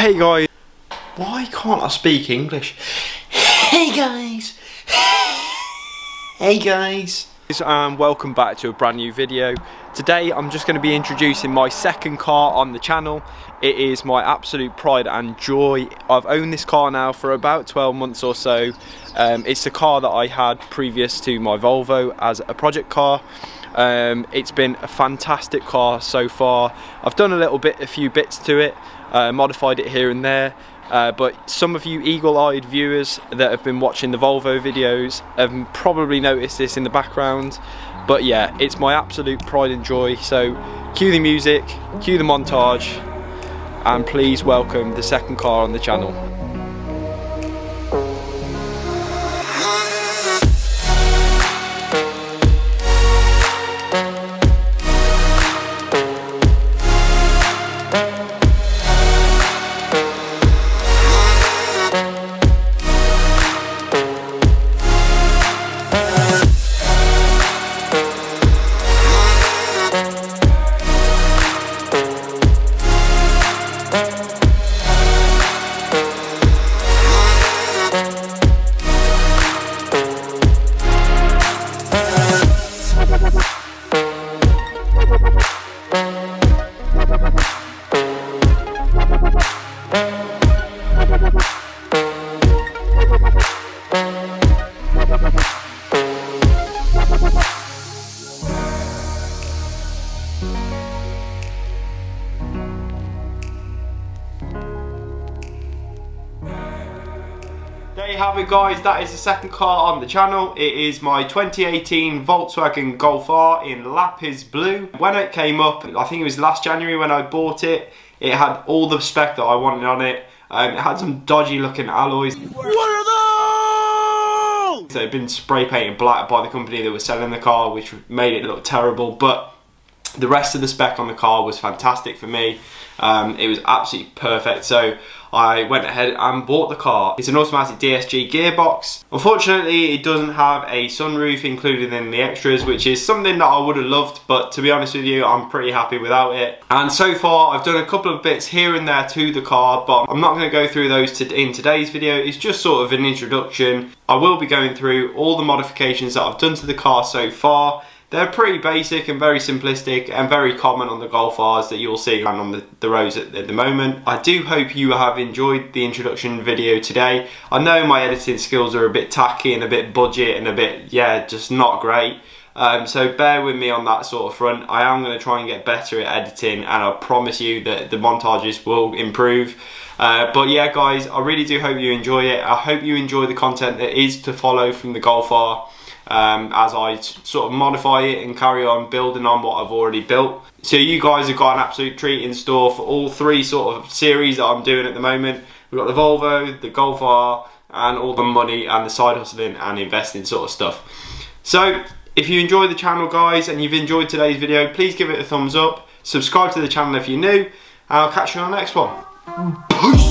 Hey guys, why can't I speak English? Hey guys, hey guys. And welcome back to a brand new video. Today I'm just going to be introducing my second car on the channel. It is my absolute pride and joy. I've owned this car now for about 12 months or so. It's the car that I had previous to my Volvo as a project car. It's been a fantastic car so far. I've done a few bits to it, modified it here and there. But some of you eagle-eyed viewers that have been watching the Volvo videos have probably noticed this in the background. But yeah, it's my absolute pride and joy. So cue the music, cue the montage, and please welcome the second car on the channel. There you have it guys, that is the second car on the channel. It is my 2018 Volkswagen Golf R in Lapis Blue. When it came up, I think it was last January when I bought it, it had all the spec that I wanted on it. It had some dodgy looking alloys. What are those? So it had been spray painted black by the company that was selling the car, which made it look terrible, but the rest of the spec on the car was fantastic for me. It was absolutely perfect, so I went ahead and bought the car. It's an automatic DSG gearbox. Unfortunately, it doesn't have a sunroof included in the extras, which is something that I would have loved, but to be honest with you, I'm pretty happy without it. And so far, I've done a couple of bits here and there to the car, but I'm not going to go through those in today's video. It's just sort of an introduction. I will be going through all the modifications that I've done to the car so far. They're pretty basic and very simplistic and very common on the Golf Rs that you'll see on the roads at the moment. I do hope you have enjoyed the introduction video today. I know my editing skills are a bit tacky and a bit budget and a bit, yeah, just not great. So bear with me on that sort of front. I am going to try and get better at editing, and I promise you that the montages will improve. But yeah guys, I really do hope you enjoy it. I hope you enjoy the content that is to follow from the Golf R. As I sort of modify it and carry on building on what I've already built. So you guys have got an absolute treat in store for all three sort of series that I'm doing at the moment. We've got the Volvo, the Golf R, and all the money and the side hustling and investing sort of stuff. So if you enjoyed the channel guys and you've enjoyed today's video, please give it a thumbs up, subscribe to the channel if you're new, and I'll catch you on the next one. Peace!